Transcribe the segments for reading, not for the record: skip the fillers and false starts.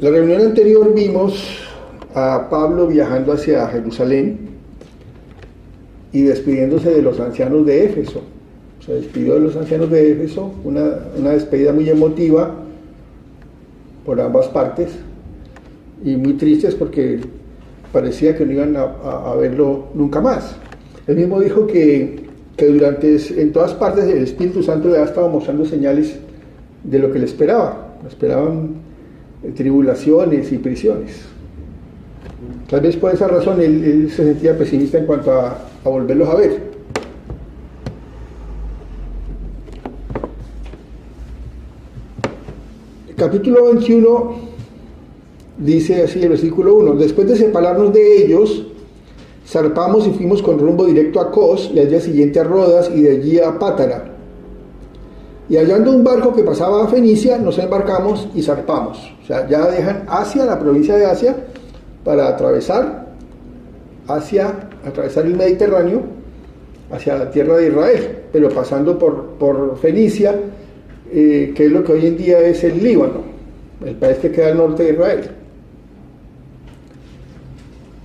La reunión anterior vimos a Pablo viajando hacia Jerusalén y despidiéndose de los ancianos de Éfeso. Se despidió de los ancianos de Éfeso, una despedida muy emotiva por ambas partes y muy tristes porque parecía que no iban a verlo nunca más. Él mismo dijo que en todas partes el Espíritu Santo le ha estado mostrando señales de lo que le esperaba. Le esperaban tribulaciones y prisiones. Tal vez por esa razón él se sentía pesimista en cuanto a volverlos a ver. El capítulo 21 dice así el versículo 1: después de separarnos de ellos, zarpamos y fuimos con rumbo directo a Cos, y al día siguiente a Rodas, y de allí a Pátara. Y hallando un barco que pasaba a Fenicia, nos embarcamos y zarpamos. O sea, ya dejan Asia, la provincia de Asia, para atravesar el Mediterráneo hacia la tierra de Israel, pero pasando por Fenicia, que es lo que hoy en día es el Líbano, el país que queda al norte de Israel.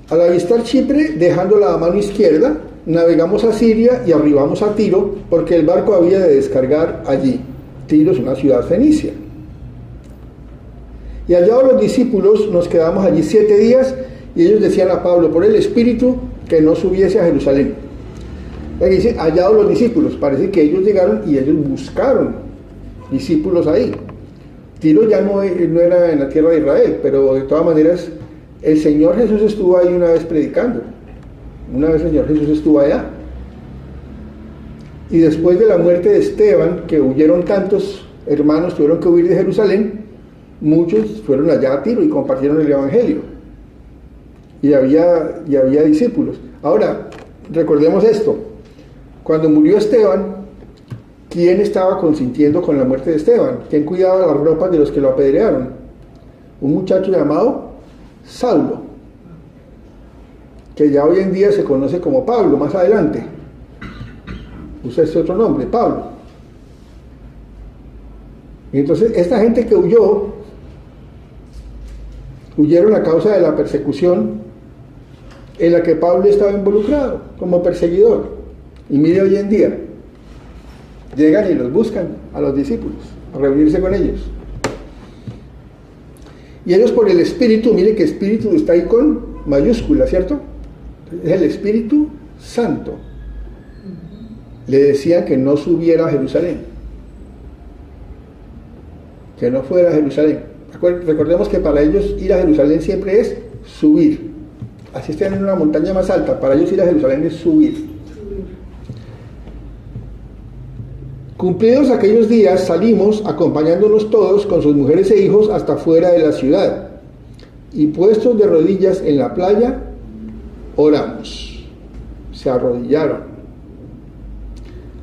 Al avistar Chipre, dejándola a mano izquierda, navegamos a Siria y arribamos a Tiro, porque el barco había de descargar allí. Tiro es una ciudad fenicia. Y hallados los discípulos, nos quedamos allí 7 días, y ellos decían a Pablo, por el Espíritu, que no subiese a Jerusalén. Aquí dice, hallados los discípulos, parece que ellos llegaron y ellos buscaron discípulos ahí. Tiro ya no era en la tierra de Israel, pero de todas maneras, el Señor Jesús estuvo ahí una vez predicando. Una vez el Señor Jesús estuvo allá. Y después de la muerte de Esteban, que huyeron tantos hermanos, tuvieron que huir de Jerusalén, muchos fueron allá a Tiro y compartieron el Evangelio. Y había discípulos. Ahora, recordemos esto. Cuando murió Esteban, ¿quién estaba consintiendo con la muerte de Esteban? ¿Quién cuidaba las ropas de los que lo apedrearon? Un muchacho llamado Saulo, que ya hoy en día se conoce como Pablo, más adelante. Usa este otro nombre, Pablo. Y entonces, esta gente que huyeron a causa de la persecución en la que Pablo estaba involucrado como perseguidor. Y mire hoy en día, llegan y los buscan a los discípulos, a reunirse con ellos. Y ellos por el Espíritu, mire que Espíritu está ahí con mayúscula, ¿cierto? Es el Espíritu Santo. Le decían que no subiera a Jerusalén, que no fuera a Jerusalén. Recordemos que para ellos ir a Jerusalén siempre es subir. Así estén en una montaña más alta, para ellos ir a Jerusalén es subir. Cumplidos aquellos días, salimos acompañándonos todos con sus mujeres e hijos hasta fuera de la ciudad, y puestos de rodillas en la playa, oramos. Se arrodillaron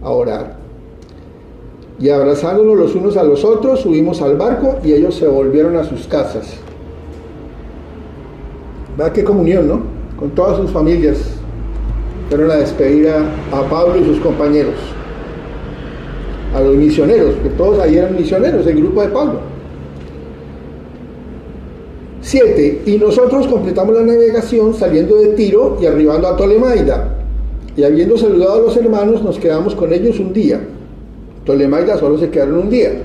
a orar. Y abrazándonos los unos a los otros, subimos al barco y ellos se volvieron a sus casas. ¿Verdad qué comunión, no? Con todas sus familias fueron a despedir a Pablo y sus compañeros. A los misioneros, que todos ahí eran misioneros, el grupo de Pablo. 7. Y nosotros completamos la navegación saliendo de Tiro y arribando a Tolemaida. Y habiendo saludado a los hermanos, nos quedamos con ellos un día. Tolemaida solo se quedaron un día.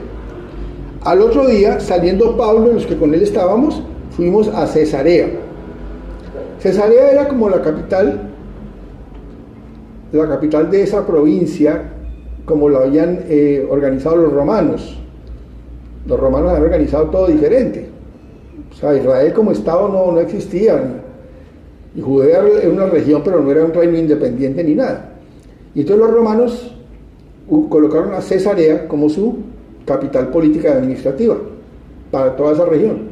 Al otro día, saliendo Pablo y los que con él estábamos, fuimos a Cesarea. Cesarea era como la capital de esa provincia, como lo habían organizado los romanos. Los romanos habían organizado todo diferente. O sea, Israel como Estado no existía. Y Judea era una región, pero no era un reino independiente ni nada. Y entonces los romanos colocaron a Cesarea como su capital política y administrativa para toda esa región.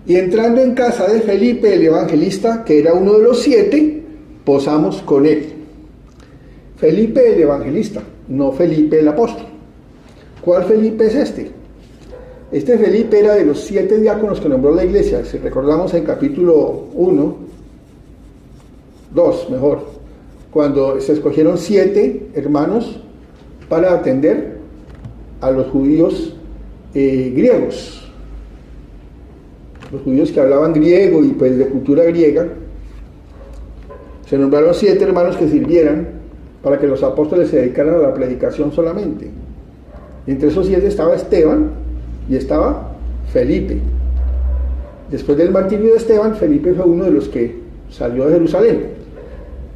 Y entrando en casa de Felipe el evangelista, que era uno de los 7, posamos con él. Felipe el evangelista, no Felipe el apóstol. ¿Cuál Felipe es este? Este Felipe era de los 7 diáconos que nombró la iglesia. Si recordamos en capítulo 2, cuando se escogieron 7 hermanos para atender a los judíos griegos. los judíos que hablaban griego y pues de cultura griega. Se nombraron 7 hermanos que sirvieran para que los apóstoles se dedicaran a la predicación solamente. Y entre esos 7 estaba Esteban y estaba Felipe. Después del martirio de Esteban, Felipe fue uno de los que salió de Jerusalén.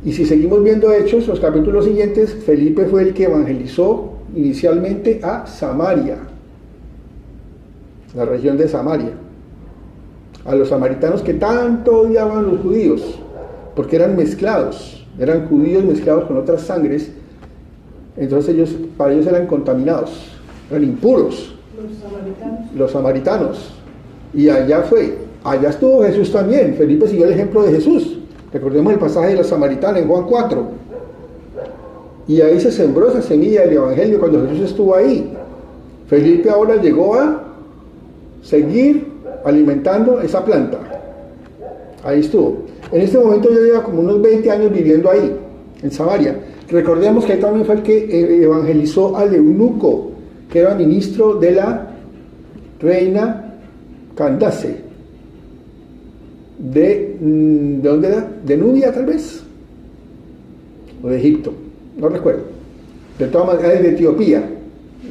Y si seguimos viendo Hechos, los capítulos siguientes, Felipe fue el que evangelizó inicialmente a Samaria, la región de Samaria, a los samaritanos que tanto odiaban a los judíos, porque eran mezclados, eran judíos mezclados con otras sangres, entonces para ellos eran contaminados, eran impuros. Los samaritanos. Y allá estuvo Jesús también. Felipe siguió el ejemplo de Jesús. Recordemos el pasaje de la samaritana en Juan 4. Y ahí se sembró esa semilla del evangelio cuando Jesús estuvo ahí. Felipe ahora llegó a seguir alimentando esa planta. Ahí estuvo. En este momento ya lleva como unos 20 años viviendo ahí, en Samaria. Recordemos que ahí también fue el que evangelizó al eunuco, que era ministro de la reina Candace. ¿De dónde era? ¿De Nubia tal vez? ¿O de Egipto? No recuerdo. De todas maneras, de Etiopía,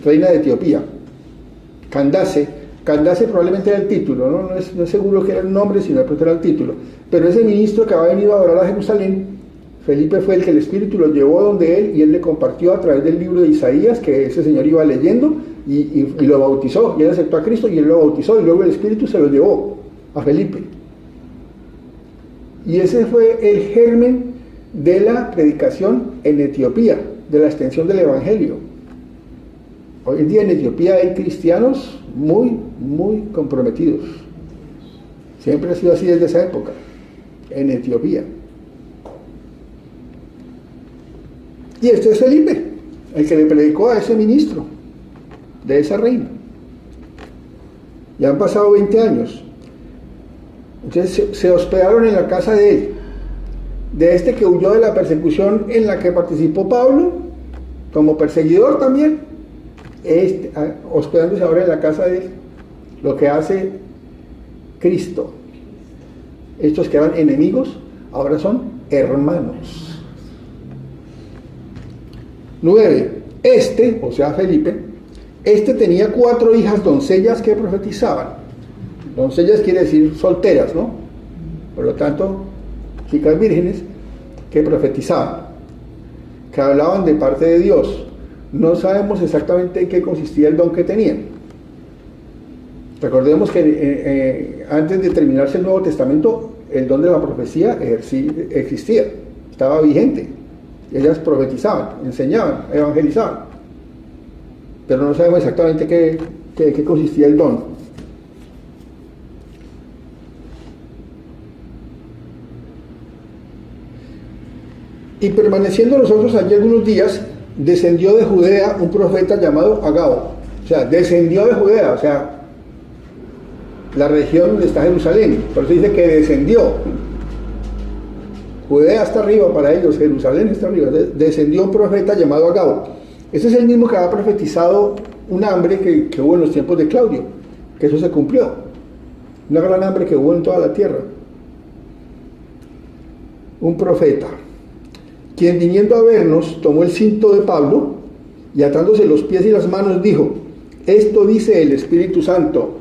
reina de Etiopía. Candace probablemente era el título, ¿no? No es seguro que era el nombre, sino que era el título. Pero ese ministro que había venido a adorar a Jerusalén, Felipe fue el que el Espíritu lo llevó donde él, y él le compartió a través del libro de Isaías, que ese señor iba leyendo, y lo bautizó, y él aceptó a Cristo, y él lo bautizó, y luego el Espíritu se lo llevó a Felipe. Y ese fue el germen de la predicación en Etiopía, de la extensión del Evangelio. Hoy en día en Etiopía hay cristianos muy, muy comprometidos. Siempre ha sido así desde esa época, en Etiopía. Y este es Felipe, el que le predicó a ese ministro de esa reina. Ya han pasado 20 años. Entonces se hospedaron en la casa de él, de este que huyó de la persecución en la que participó Pablo, como perseguidor también, hospedándose ahora en la casa de él, lo que hace Cristo. Estos que eran enemigos, ahora son hermanos. 9. O sea Felipe, tenía 4 hijas doncellas que profetizaban. Doncellas quiere decir solteras, ¿no? Por lo tanto, chicas vírgenes que profetizaban, que hablaban de parte de Dios. No sabemos exactamente en qué consistía el don que tenían. Recordemos que antes de terminarse el Nuevo Testamento, el don de la profecía existía, estaba vigente. Ellas profetizaban, enseñaban, evangelizaban. Pero no sabemos exactamente qué consistía el don. Y permaneciendo nosotros allí algunos días, descendió de Judea un profeta llamado Agabo. O sea, descendió de Judea, o sea, la región donde está Jerusalén. Por eso dice que descendió. Judea está arriba para ellos, Jerusalén está arriba. Descendió un profeta llamado Agabo. Ese es el mismo que había profetizado un hambre que hubo en los tiempos de Claudio, que eso se cumplió. Una gran hambre que hubo en toda la tierra. Un profeta, quien viniendo a vernos tomó el cinto de Pablo y atándose los pies y las manos dijo: esto dice el Espíritu Santo,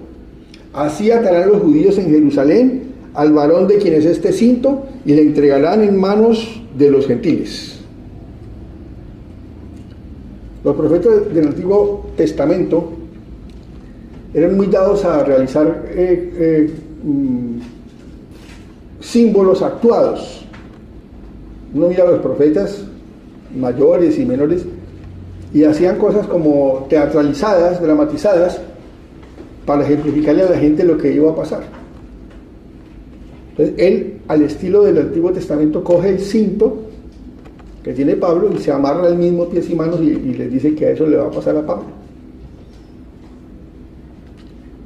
así atarán los judíos en Jerusalén al varón de quien es este cinto y le entregarán en manos de los gentiles. Los profetas del Antiguo Testamento eran muy dados a realizar símbolos actuados. Uno mira a los profetas mayores y menores y hacían cosas como teatralizadas, dramatizadas, para ejemplificarle a la gente lo que iba a pasar. Entonces él, al estilo del Antiguo Testamento, coge el cinto que tiene Pablo y se amarra al mismo pies y manos y les dice que a eso le va a pasar a Pablo.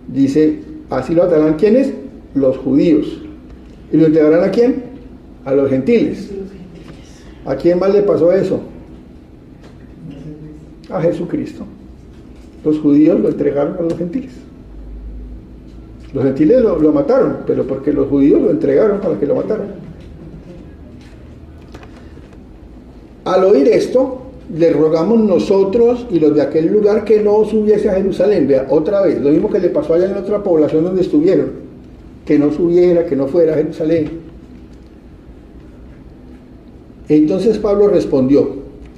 Dice: así lo atarán, ¿quiénes? Los judíos. ¿Y lo entregarán a quién? A los gentiles. ¿A quién más le pasó eso? A Jesucristo. Los judíos lo entregaron a los gentiles. Los gentiles lo mataron, pero porque los judíos lo entregaron para que lo mataran. Al oír esto, le rogamos nosotros y los de aquel lugar que no subiese a Jerusalén. Vea, otra vez, lo mismo que le pasó allá en otra población donde estuvieron, que no subiera, que no fuera a Jerusalén. Entonces Pablo respondió: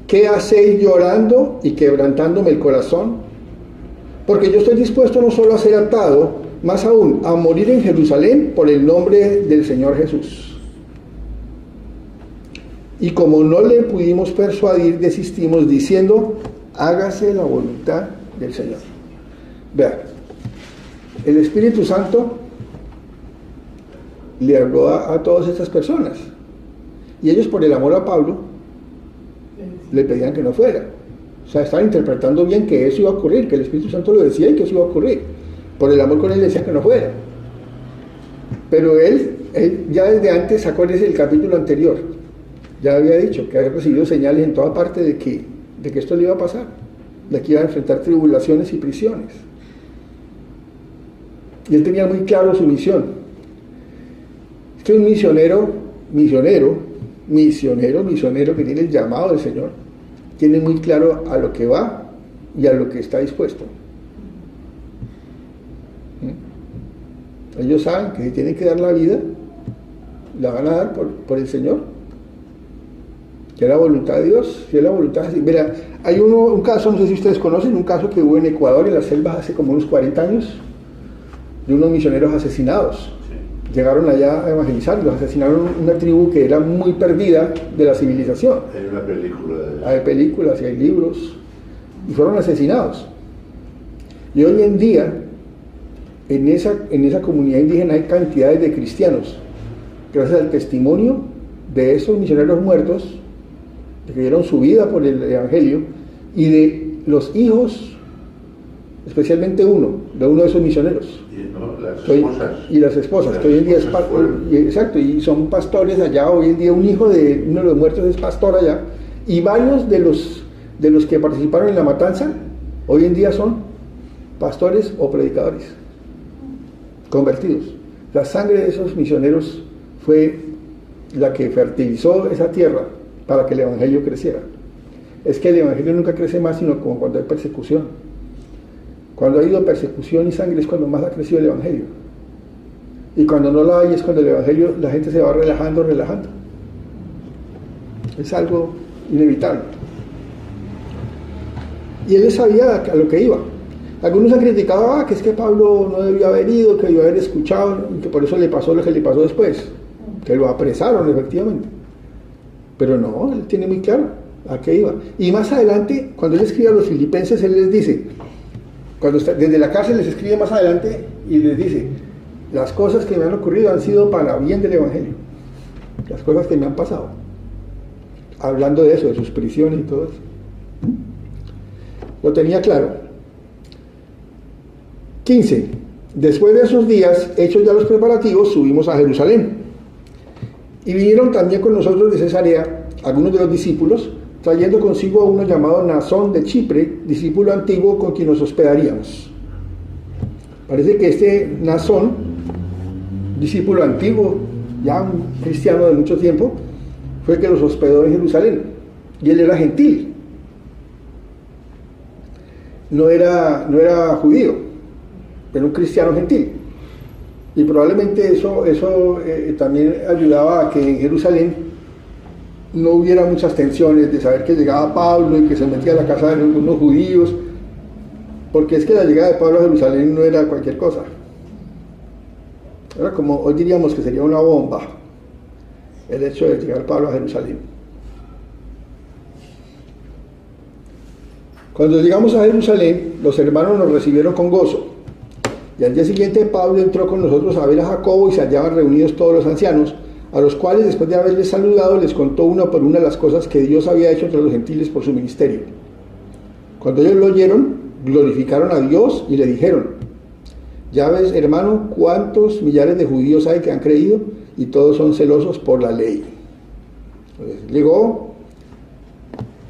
¿qué hacéis llorando y quebrantándome el corazón? Porque yo estoy dispuesto no solo a ser atado, más aún a morir en Jerusalén por el nombre del Señor Jesús. Y como no le pudimos persuadir, desistimos diciendo: hágase la voluntad del Señor. Vean, el Espíritu Santo le habló a todas estas personas, y ellos, por el amor a Pablo, le pedían que no fuera. O sea, estaban interpretando bien que eso iba a ocurrir, que el Espíritu Santo lo decía y que eso iba a ocurrir. Por el amor con él decía que no fuera. Pero él ya desde antes, acuérdense del capítulo anterior, ya había dicho que había recibido señales en toda parte de que esto le iba a pasar, de que iba a enfrentar tribulaciones y prisiones. Y él tenía muy claro su misión. Es que un misionero que tiene el llamado del Señor, tiene muy claro a lo que va y a lo que está dispuesto. Ellos saben que si tienen que dar la vida, la van a dar por el Señor, que es la voluntad de Dios, que es la voluntad así. Mira, hay un caso, no sé si ustedes conocen, un caso que hubo en Ecuador, en las selvas, hace como unos 40 años, de unos misioneros asesinados. Llegaron allá a evangelizar, los asesinaron una tribu que era muy perdida de la civilización. Hay una película de... Hay películas y hay libros, y fueron asesinados. Y hoy en día, en esa comunidad indígena hay cantidades de cristianos, gracias al testimonio de esos misioneros muertos, que dieron su vida por el Evangelio, y de los hijos, especialmente uno de esos misioneros. Y las esposas, que hoy en día exacto, y son pastores allá. Hoy en día un hijo de uno de los muertos es pastor allá, y varios de los que participaron en la matanza hoy en día son pastores o predicadores convertidos. La sangre de esos misioneros fue la que fertilizó esa tierra para que el Evangelio creciera. Es que el Evangelio nunca crece más sino como cuando hay persecución. Cuando ha habido persecución y sangre es cuando más ha crecido el Evangelio. Y cuando no la hay es cuando el Evangelio, la gente se va relajando. Es algo inevitable. Y él sabía a lo que iba. Algunos han criticado que es que Pablo no debió haber ido, que debió haber escuchado, y que por eso le pasó lo que le pasó después, que lo apresaron efectivamente. Pero no, él tiene muy claro a qué iba. Y más adelante, cuando él escribe a los filipenses, él les dice, desde la cárcel les escribe más adelante y les dice: las cosas que me han ocurrido han sido para bien del Evangelio, las cosas que me han pasado, hablando de eso, de sus prisiones y todo eso. Lo tenía claro. 15. Después de esos días, hechos ya los preparativos, subimos a Jerusalén, y vinieron también con nosotros de Cesarea algunos de los discípulos, trayendo consigo a uno llamado Nasón de Chipre, discípulo antiguo con quien nos hospedaríamos. Parece que este Nasón, discípulo antiguo, ya un cristiano de mucho tiempo, fue el que los hospedó en Jerusalén, y él era gentil, no era judío, era un cristiano gentil, y probablemente eso también ayudaba a que en Jerusalén no hubiera muchas tensiones de saber que llegaba Pablo y que se metía a la casa de unos judíos, porque es que la llegada de Pablo a Jerusalén no era cualquier cosa. Era como, hoy diríamos que sería una bomba, el hecho de llegar Pablo a Jerusalén. Cuando llegamos a Jerusalén, los hermanos nos recibieron con gozo, y al día siguiente Pablo entró con nosotros a ver a Jacobo, y se hallaban reunidos todos los ancianos, a los cuales, después de haberles saludado, les contó una por una las cosas que Dios había hecho entre los gentiles por su ministerio. Cuando ellos lo oyeron, glorificaron a Dios y le dijeron: ya ves, hermano, cuántos millares de judíos hay que han creído, y todos son celosos por la ley. Entonces, llegó,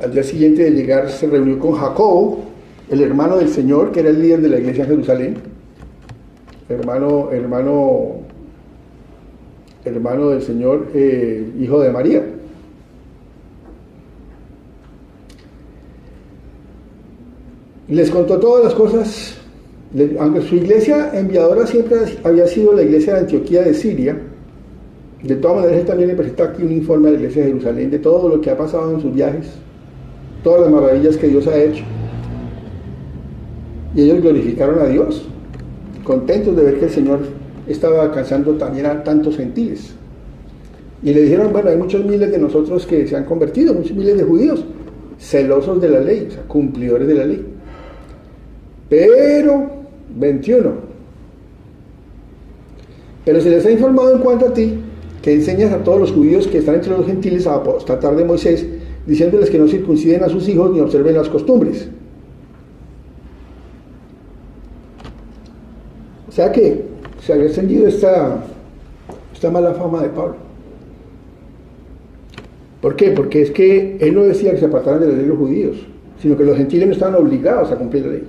al día siguiente de llegar, se reunió con Jacobo, el hermano del Señor, que era el líder de la iglesia en Jerusalén, hermano del Señor, hijo de María. Les contó todas las cosas, aunque su iglesia enviadora siempre había sido la iglesia de Antioquía de Siria. De todas maneras, él también le presenta aquí un informe a la iglesia de Jerusalén de todo lo que ha pasado en sus viajes, todas las maravillas que Dios ha hecho. Y ellos glorificaron a Dios, contentos de ver que el Señor estaba alcanzando también a tantos gentiles. Y le dijeron, bueno, hay muchos miles de nosotros que se han convertido, muchos miles de judíos, celosos de la ley, o sea, cumplidores de la ley. Pero, 21. Pero se les ha informado en cuanto a ti, que enseñas a todos los judíos que están entre los gentiles a apostatar de Moisés, diciéndoles que no circunciden a sus hijos ni observen las costumbres. O sea que se había extendido esta mala fama de Pablo. ¿Por qué? Porque es que él no decía que se apartaran de la ley los judíos, sino que los gentiles no estaban obligados a cumplir la ley.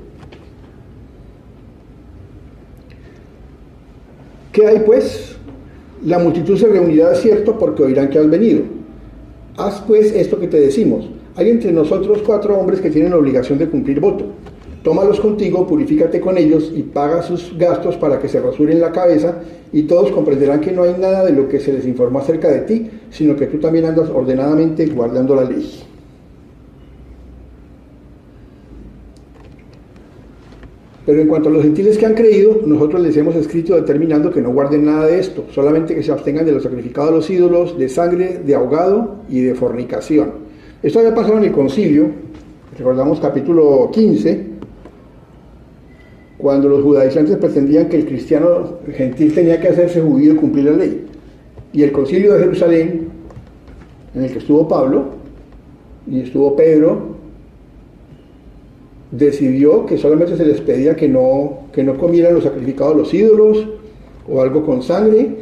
¿Qué hay pues? La multitud se reunirá, cierto, porque oirán que has venido. Haz pues esto que te decimos. Hay entre nosotros 4 hombres que tienen la obligación de cumplir voto. Tómalos contigo, purifícate con ellos y paga sus gastos para que se rasuren la cabeza, y todos comprenderán que no hay nada de lo que se les informó acerca de ti, sino que tú también andas ordenadamente guardando la ley. Pero en cuanto a los gentiles que han creído, nosotros les hemos escrito determinando que no guarden nada de esto, solamente que se abstengan de los sacrificados a los ídolos, de sangre, de ahogado y de fornicación. Esto había pasado en el concilio, recordamos capítulo 15, cuando los judaizantes pretendían que el cristiano gentil tenía que hacerse judío y cumplir la ley. Y el concilio de Jerusalén, en el que estuvo Pablo y estuvo Pedro, decidió que solamente se les pedía que no comieran los sacrificados a los ídolos, o algo con sangre,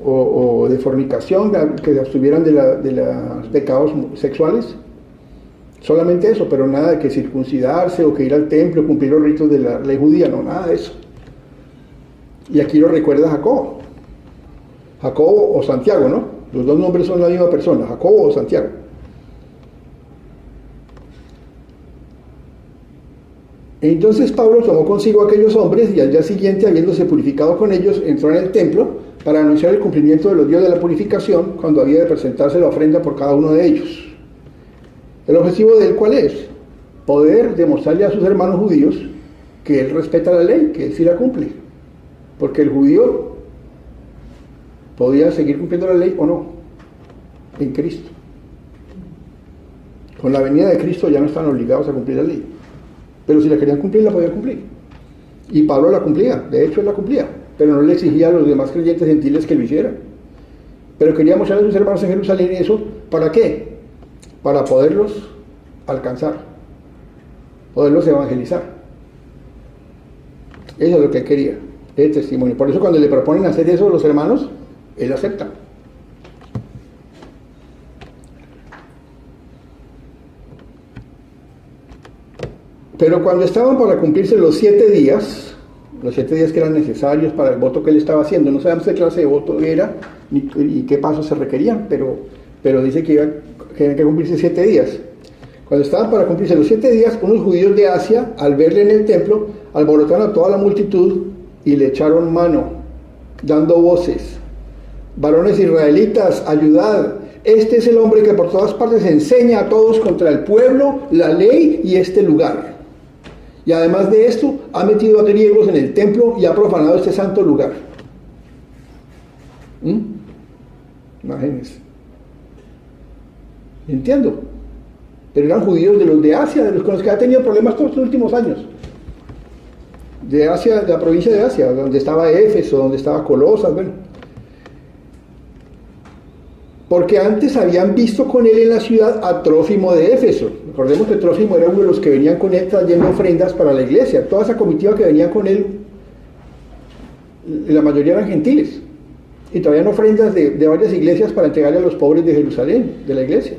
o de fornicación, que se abstuvieran de los pecados sexuales. Solamente eso, pero nada de que circuncidarse o que ir al templo, cumplir los ritos de la ley judía, no, nada de eso. Y aquí lo recuerda Jacobo o Santiago, ¿no? Los dos nombres son la misma persona, Jacobo o Santiago. Entonces Pablo tomó consigo a aquellos hombres y al día siguiente, habiéndose purificado con ellos, entró en el templo para anunciar el cumplimiento de los días de la purificación, cuando había de presentarse la ofrenda por cada uno de ellos. ¿El objetivo de él cuál es? Poder demostrarle a sus hermanos judíos que él respeta la ley, que él sí la cumple. Porque el judío podía seguir cumpliendo la ley o no, en Cristo. Con la venida de Cristo ya no están obligados a cumplir la ley. Pero si la querían cumplir, la podían cumplir. Y Pablo la cumplía, de hecho él la cumplía, pero no le exigía a los demás creyentes gentiles que lo hicieran. Pero quería mostrarle a sus hermanos en Jerusalén eso, ¿para qué? Para poderlos alcanzar, poderlos evangelizar. Eso es lo que él quería, el testimonio. Por eso cuando le proponen hacer eso a los hermanos, él acepta. Pero cuando estaban para cumplirse los 7 días que eran necesarios para el voto que él estaba haciendo, no sabemos qué clase de voto era y qué pasos se requerían, pero dice que tenían que cumplirse 7 días. Cuando estaban para cumplirse los 7 días, unos judíos de Asia, al verle en el templo, alborotaron a toda la multitud y le echaron mano, dando voces: varones israelitas, ayudad, este es el hombre que por todas partes enseña a todos contra el pueblo, la ley y este lugar. Y además de esto, ha metido a griegos en el templo y ha profanado este santo lugar. Imagínense. Entiendo. Pero eran judíos de los de Asia, de los con los que ha tenido problemas todos estos últimos años. De Asia, de la provincia de Asia, donde estaba Éfeso, donde estaba Colosas, bueno. Porque antes habían visto con él en la ciudad a Trófimo de Éfeso. Recordemos que Trófimo era uno de los que venían con él trayendo ofrendas para la iglesia. Toda esa comitiva que venía con él, la mayoría eran gentiles. Y traían ofrendas de varias iglesias para entregarle a los pobres de Jerusalén, de la iglesia.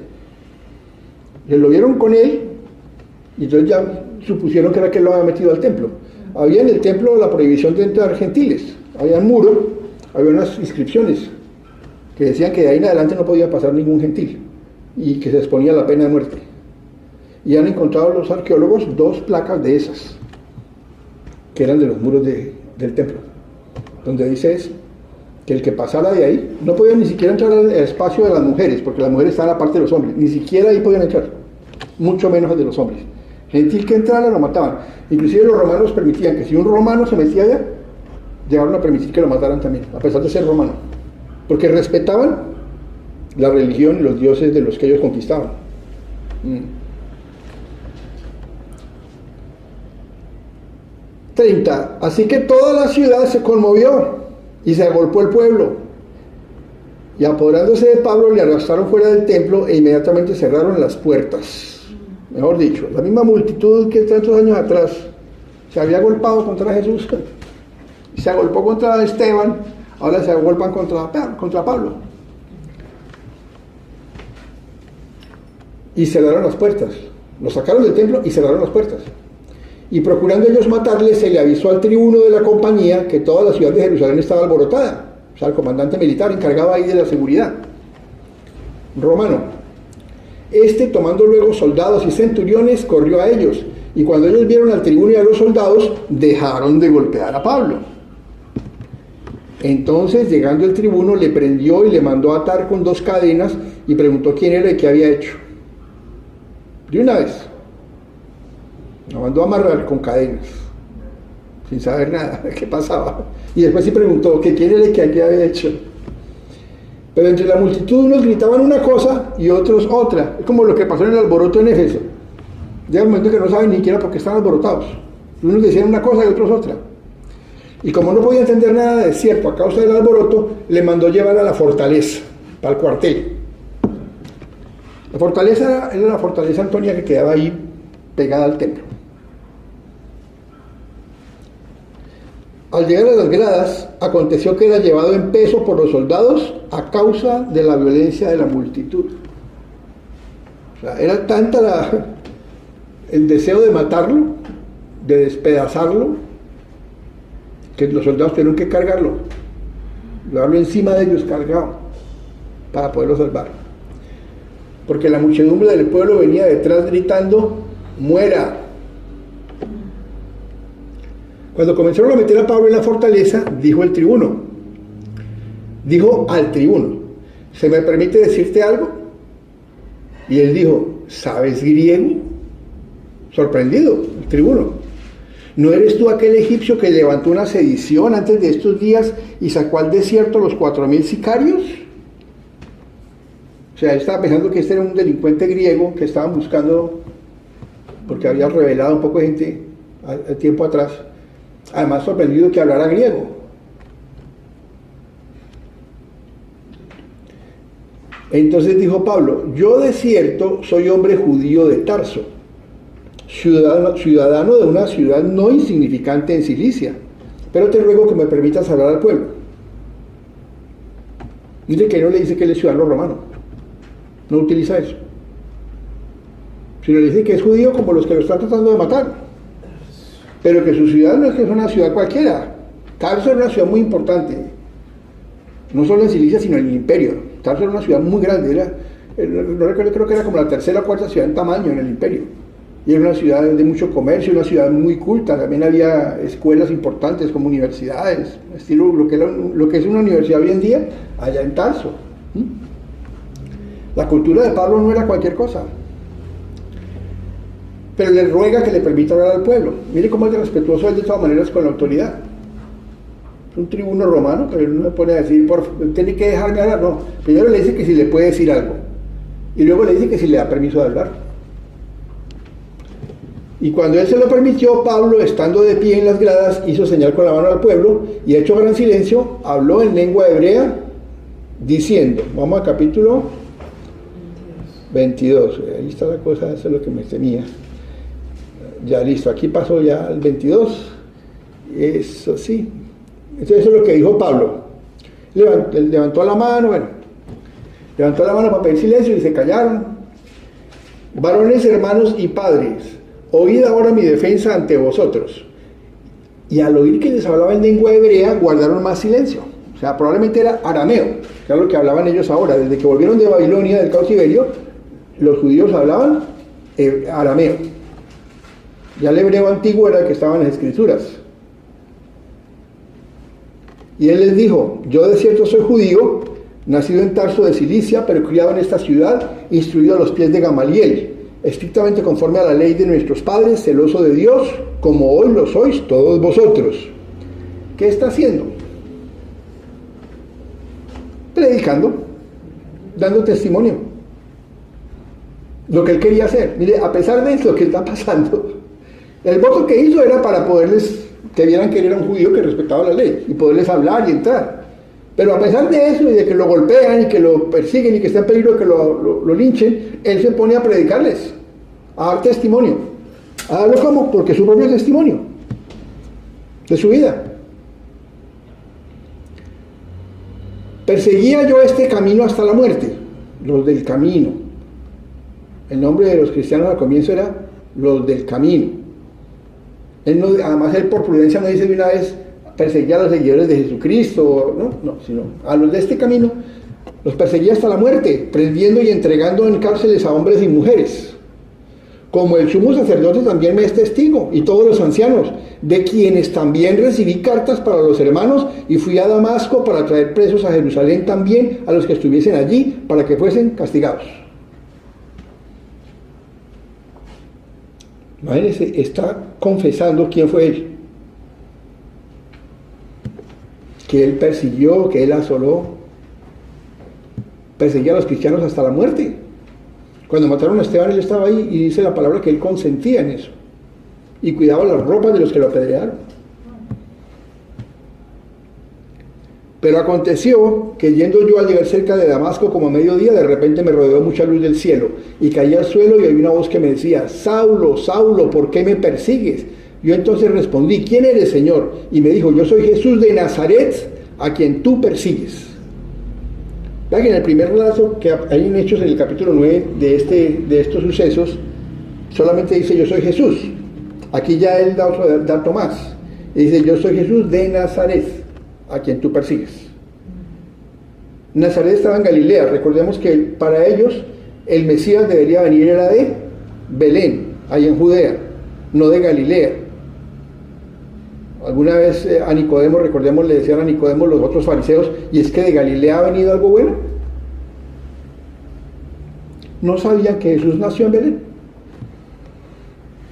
Les lo vieron con él y entonces ya supusieron que era que él lo había metido al templo. Había en el templo la prohibición de entrar gentiles. Había un muro, había unas inscripciones que decían que de ahí en adelante no podía pasar ningún gentil y que se exponía a la pena de muerte. Y han encontrado los arqueólogos 2 placas de esas, que eran de los muros del templo, donde dice eso, que el que pasara de ahí no podía ni siquiera entrar al espacio de las mujeres, porque las mujeres estaban aparte de los hombres, ni siquiera ahí podían entrar, mucho menos el de los hombres. Gentil que entrara lo mataban. Inclusive los romanos permitían que si un romano se metía allá, llegaron a permitir que lo mataran también, a pesar de ser romano, porque respetaban la religión y los dioses de los que ellos conquistaban. 30. Así que toda la ciudad se conmovió y se agolpó el pueblo. Y apoderándose de Pablo, le arrastraron fuera del templo e inmediatamente cerraron las puertas. Mejor dicho, la misma multitud que tantos años atrás se había agolpado contra Jesús y se agolpó contra Esteban, ahora se agolpan contra Pablo. Y cerraron las puertas. Lo sacaron del templo y cerraron las puertas. Y procurando ellos matarle, se le avisó al tribuno de la compañía que toda la ciudad de Jerusalén estaba alborotada. O sea, el comandante militar encargado ahí de la seguridad romano. Tomando luego soldados y centuriones, corrió a ellos. Y cuando ellos vieron al tribuno y a los soldados, dejaron de golpear a Pablo. Entonces, llegando el tribuno, le prendió y le mandó atar con 2 cadenas y preguntó quién era y qué había hecho. De una vez. Lo mandó a amarrar con cadenas, sin saber nada de qué pasaba. Y después sí preguntó que quién era y qué había hecho. Pero entre la multitud unos gritaban una cosa y otros otra. Es como lo que pasó en el alboroto en Éfeso. Llega un momento que no saben ni siquiera por qué están alborotados. Unos decían una cosa y otros otra. Y como no podía entender nada de cierto a causa del alboroto, le mandó llevar a la fortaleza, para el cuartel. La fortaleza era la fortaleza Antonia que quedaba ahí pegada al templo. Al llegar a las gradas, aconteció que era llevado en peso por los soldados a causa de la violencia de la multitud. O sea, era tanta el deseo de matarlo, de despedazarlo, que los soldados tuvieron que cargarlo, llevarlo encima de ellos cargado, para poderlo salvar. Porque la muchedumbre del pueblo venía detrás gritando: ¡muera! Cuando comenzaron a meter a Pablo en la fortaleza, dijo al tribuno, ¿se me permite decirte algo? Y él dijo, ¿sabes griego? Sorprendido, el tribuno. ¿No eres tú aquel egipcio que levantó una sedición antes de estos días y sacó al desierto los 4,000 sicarios? O sea, él estaba pensando que este era un delincuente griego que estaban buscando porque había revelado un poco de gente al tiempo atrás. Además, sorprendido que hablara griego. Entonces dijo Pablo, yo de cierto soy hombre judío de Tarso, ciudadano de una ciudad no insignificante en Cilicia, pero te ruego que me permitas hablar al pueblo. Dice que no le dice que él es ciudadano romano, no utiliza eso, sino le dice que es judío como los que lo están tratando de matar. Pero que su ciudad no es que es una ciudad cualquiera. Tarso era una ciudad muy importante, no solo en Cilicia, sino en el imperio. Tarso era una ciudad muy grande, no recuerdo, creo que era como la 3ª o 4ª ciudad en tamaño en el imperio. Y era una ciudad de mucho comercio, una ciudad muy culta. También había escuelas importantes como universidades, estilo lo que es una universidad hoy en día, allá en Tarso. La cultura de Pablo no era cualquier cosa. Pero le ruega que le permita hablar al pueblo. Mire cómo es de respetuoso él de todas maneras con la autoridad. Es un tribuno romano, pero él no se pone a decir, tiene que dejarme hablar. No, primero le dice que si le puede decir algo. Y luego le dice que si le da permiso de hablar. Y cuando él se lo permitió, Pablo, estando de pie en las gradas, hizo señal con la mano al pueblo y, hecho gran silencio, habló en lengua hebrea, diciendo, vamos al capítulo 22. Ahí está la cosa, eso es lo que me tenía. Ya listo, aquí pasó ya el 22, eso sí. Entonces eso es lo que dijo Pablo. Levantó la mano, levantó la mano para pedir silencio y se callaron. Varones, hermanos y padres, oíd ahora mi defensa ante vosotros. y al oír que les hablaba en lengua hebrea, guardaron más silencio. O sea, probablemente era arameo, que era lo que hablaban ellos ahora. Desde que volvieron de Babilonia, del cautiverio, los judíos hablaban arameo. Ya el hebreo antiguo era el que estaba en las escrituras. Y él les dijo: yo de cierto soy judío, nacido en Tarso de Cilicia, pero criado en esta ciudad, instruido a los pies de Gamaliel, estrictamente conforme a la ley de nuestros padres, celoso de Dios, como hoy lo sois todos vosotros. ¿Qué está haciendo? Predicando, dando testimonio. Lo que él quería hacer. Mire, a pesar de eso que está pasando, el voto que hizo era para poderles, que vieran que él era un judío que respetaba la ley, y poderles hablar y entrar. Pero a pesar de eso, y de que lo golpean, y que lo persiguen, y que está en peligro de que lo linchen, él se pone a predicarles, a dar testimonio. ¿A darlo cómo? Porque es su propio testimonio de su vida. Perseguía yo este camino hasta la muerte, los del camino. El nombre de los cristianos al comienzo era los del camino. Además él por prudencia no dice de una vez perseguía a los seguidores de Jesucristo, no, sino a los de este camino los perseguía hasta la muerte, prendiendo y entregando en cárceles a hombres y mujeres. Como el sumo sacerdote también me es testigo, y todos los ancianos, de quienes también recibí cartas para los hermanos, y fui a Damasco para traer presos a Jerusalén también a los que estuviesen allí, para que fuesen castigados. Imagínense, está confesando quién fue él. Que él persiguió, que él asoló. Perseguía a los cristianos hasta la muerte. Cuando mataron a Esteban, él estaba ahí y dice la palabra que él consentía en eso. Y cuidaba las ropas de los que lo apedrearon. Pero aconteció que yendo yo al llegar cerca de Damasco como a mediodía, de repente me rodeó mucha luz del cielo, y caí al suelo y oí una voz que me decía: Saulo, Saulo, ¿por qué me persigues? Yo entonces respondí: ¿quién eres, Señor? Y me dijo: yo soy Jesús de Nazaret, a quien tú persigues. Vean que en el primer relato que hay en Hechos, en el capítulo 9 de estos sucesos, solamente dice: yo soy Jesús. Aquí ya él da otro dato más, y dice: yo soy Jesús de Nazaret, a quien tú persigues. Nazaret estaba en Galilea. Recordemos que para ellos el Mesías debería venir era de Belén, ahí en Judea, no de Galilea. Alguna vez a Nicodemo, recordemos, le decían a Nicodemo los otros fariseos: ¿y es que de Galilea ha venido algo bueno? No sabían que Jesús nació en Belén,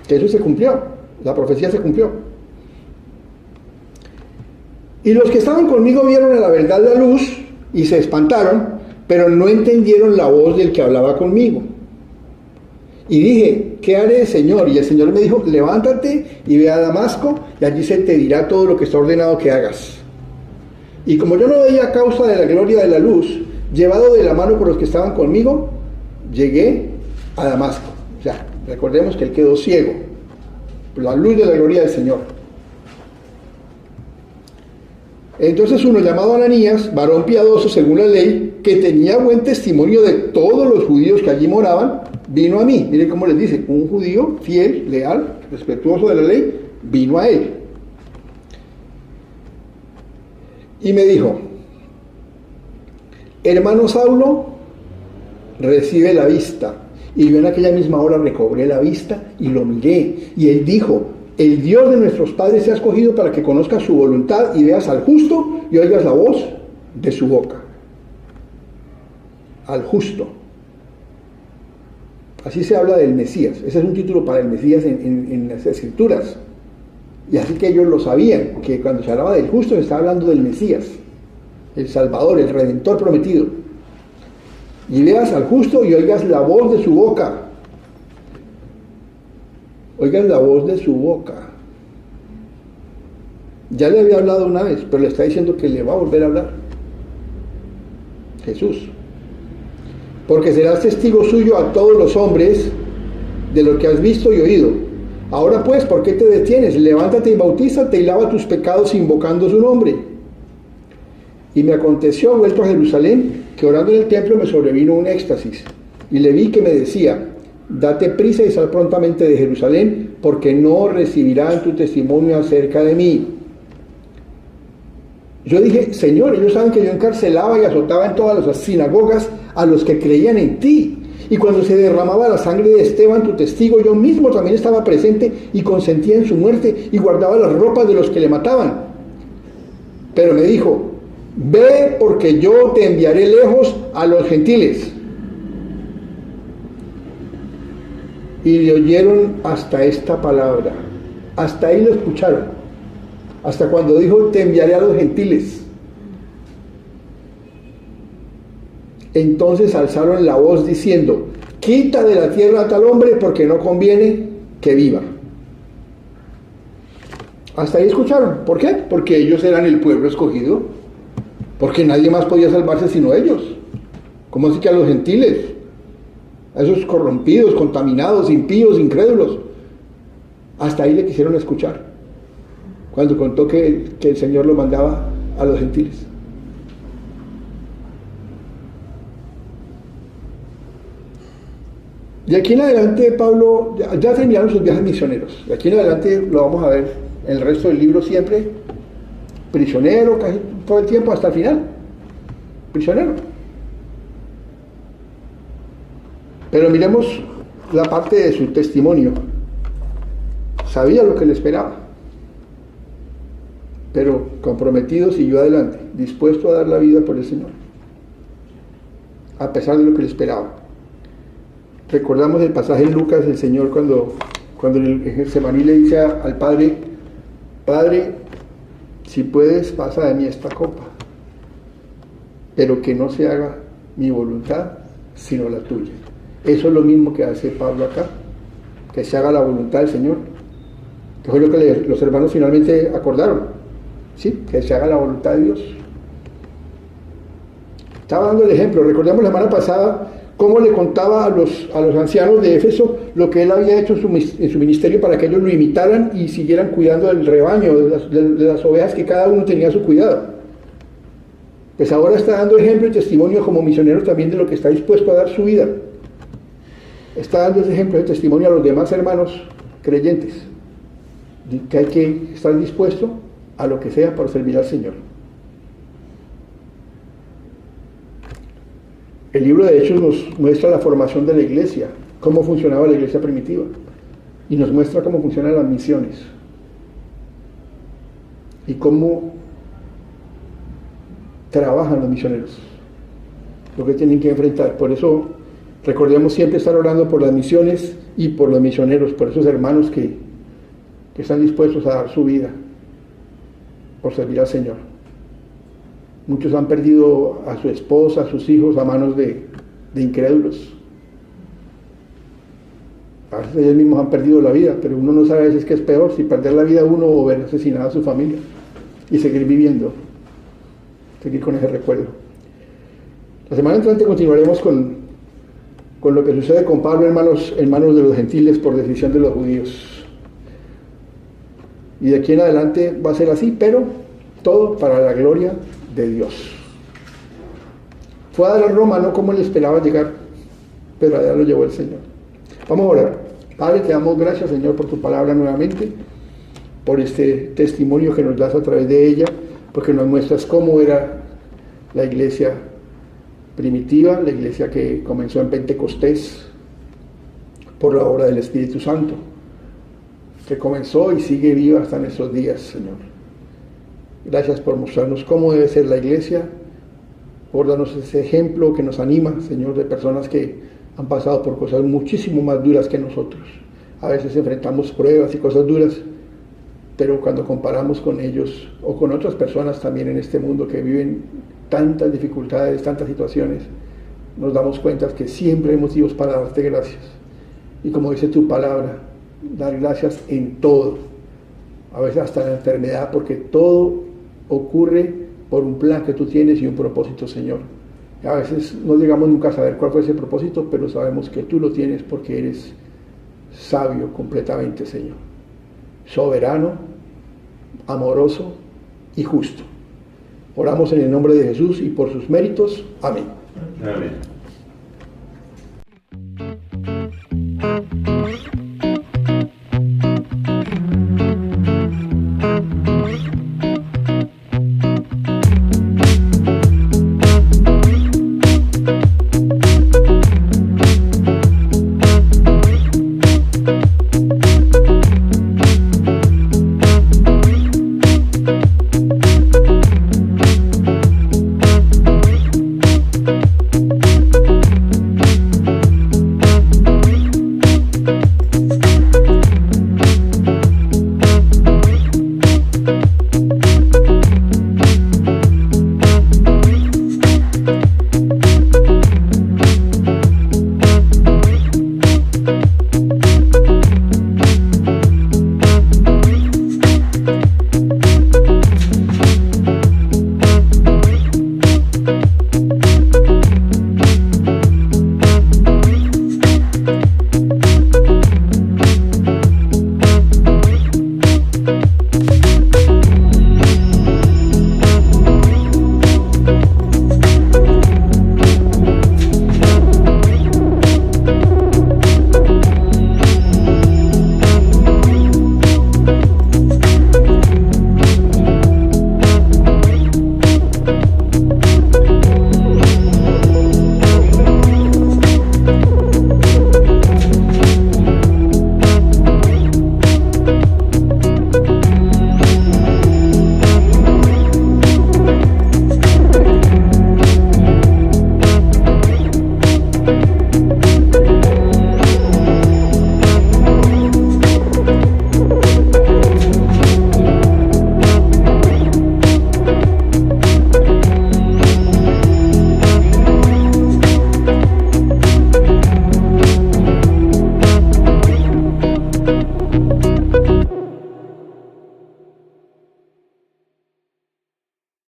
que eso se cumplió, la profecía se cumplió. Y los que estaban conmigo vieron a la verdad la luz y se espantaron, pero no entendieron la voz del que hablaba conmigo. Y dije: ¿qué haré, Señor? Y el Señor me dijo: levántate y ve a Damasco, y allí se te dirá todo lo que está ordenado que hagas. Y como yo no veía causa de la gloria de la luz, llevado de la mano por los que estaban conmigo, llegué a Damasco. O sea, recordemos que él quedó ciego por la luz de la gloria del Señor. Entonces uno llamado Ananías, varón piadoso según la ley, que tenía buen testimonio de todos los judíos que allí moraban, vino a mí. Miren cómo les dice: un judío fiel, leal, respetuoso de la ley, vino a él. Y me dijo: hermano Saulo, recibe la vista. Y yo en aquella misma hora recobré la vista y lo miré. Y él dijo: el Dios de nuestros padres te ha escogido para que conozcas su voluntad y veas al justo y oigas la voz de su boca. Al justo. Así se habla del Mesías. Ese es un título para el Mesías en las Escrituras. Y así que ellos lo sabían, que cuando se hablaba del justo se estaba hablando del Mesías, el Salvador, el Redentor prometido. Y veas al justo y oigas la voz de su boca. Oigan la voz de su boca. Ya le había hablado una vez, pero le está diciendo que le va a volver a hablar. Jesús. Porque serás testigo suyo a todos los hombres de lo que has visto y oído. Ahora pues, ¿por qué te detienes? Levántate y bautízate y lava tus pecados invocando su nombre. Y me aconteció, vuelto a Jerusalén, que orando en el templo me sobrevino un éxtasis. Y le vi que me decía: date prisa y sal prontamente de Jerusalén, porque no recibirán tu testimonio acerca de mí. Yo dije, Señor, ellos saben que yo encarcelaba y azotaba en todas las sinagogas a los que creían en ti. Y cuando se derramaba la sangre de Esteban, tu testigo, yo mismo también estaba presente y consentía en su muerte y guardaba las ropas de los que le mataban. Pero me dijo, ve, porque yo te enviaré lejos a los gentiles. Y le oyeron hasta esta palabra. Hasta ahí lo escucharon. Hasta cuando dijo, te enviaré a los gentiles. Entonces alzaron la voz diciendo, quita de la tierra a tal hombre, porque no conviene que viva. Hasta ahí escucharon. ¿Por qué? Porque ellos eran el pueblo escogido. Porque nadie más podía salvarse sino ellos. ¿Cómo así que a los gentiles? A esos corrompidos, contaminados, impíos, incrédulos. Hasta ahí le quisieron escuchar. Cuando contó que el Señor lo mandaba a los gentiles. De aquí en adelante Pablo ya terminaron sus viajes misioneros. De aquí en adelante lo vamos a ver en el resto del libro siempre. Prisionero casi todo el tiempo hasta el final. Prisionero. Pero miremos la parte de su testimonio. Sabía lo que le esperaba, pero comprometido siguió adelante, dispuesto a dar la vida por el Señor, a pesar de lo que le esperaba. Recordamos el pasaje en Lucas, el Señor cuando en Getsemaní le dice al Padre, Padre, si puedes, pasa de mí esta copa, pero que no se haga mi voluntad, sino la tuya. Eso es lo mismo que hace Pablo acá, que se haga la voluntad del Señor, que fue lo que los hermanos finalmente acordaron, ¿sí? Que se haga la voluntad de Dios. Estaba dando el ejemplo. Recordamos la semana pasada cómo le contaba a los ancianos de Éfeso lo que él había hecho en su ministerio para que ellos lo imitaran y siguieran cuidando del rebaño, de las ovejas que cada uno tenía a su cuidado. Pues ahora está dando ejemplo y testimonio como misionero también de lo que está dispuesto a dar su vida. Está dando ese ejemplo de testimonio a los demás hermanos creyentes, que hay que estar dispuesto a lo que sea para servir al Señor. El libro de Hechos nos muestra la formación de la iglesia, cómo funcionaba la iglesia primitiva, y nos muestra cómo funcionan las misiones y cómo trabajan los misioneros, lo que tienen que enfrentar. Por eso recordemos siempre estar orando por las misiones y por los misioneros, por esos hermanos que están dispuestos a dar su vida por servir al Señor. Muchos han perdido a su esposa, a sus hijos a manos de incrédulos. A veces ellos mismos han perdido la vida, pero uno no sabe a veces qué es peor, si perder la vida uno o ver asesinada a su familia y seguir viviendo, seguir con ese recuerdo. La semana entrante continuaremos con lo que sucede con Pablo en manos de los gentiles por decisión de los judíos. Y de aquí en adelante va a ser así, pero todo para la gloria de Dios. Fue a la Roma, no como él esperaba llegar, pero allá lo llevó el Señor. Vamos a orar. Padre, te damos gracias, Señor, por tu palabra nuevamente, por este testimonio que nos das a través de ella, porque nos muestras cómo era la iglesia primitiva, la iglesia que comenzó en Pentecostés por la obra del Espíritu Santo, que comenzó y sigue viva hasta nuestros días, Señor. Gracias por mostrarnos cómo debe ser la iglesia, por darnos ese ejemplo que nos anima, Señor, de personas que han pasado por cosas muchísimo más duras que nosotros. A veces enfrentamos pruebas y cosas duras, pero cuando comparamos con ellos o con otras personas también en este mundo que viven tantas dificultades, tantas situaciones, nos damos cuenta que siempre hay motivos para darte gracias. Y como dice tu palabra, dar gracias en todo, a veces hasta en la enfermedad, porque todo ocurre por un plan que tú tienes y un propósito, Señor. Y a veces no llegamos nunca a saber cuál fue ese propósito, pero sabemos que tú lo tienes porque eres sabio completamente, Señor. Soberano, amoroso y justo. Oramos en el nombre de Jesús y por sus méritos. Amén. Amén.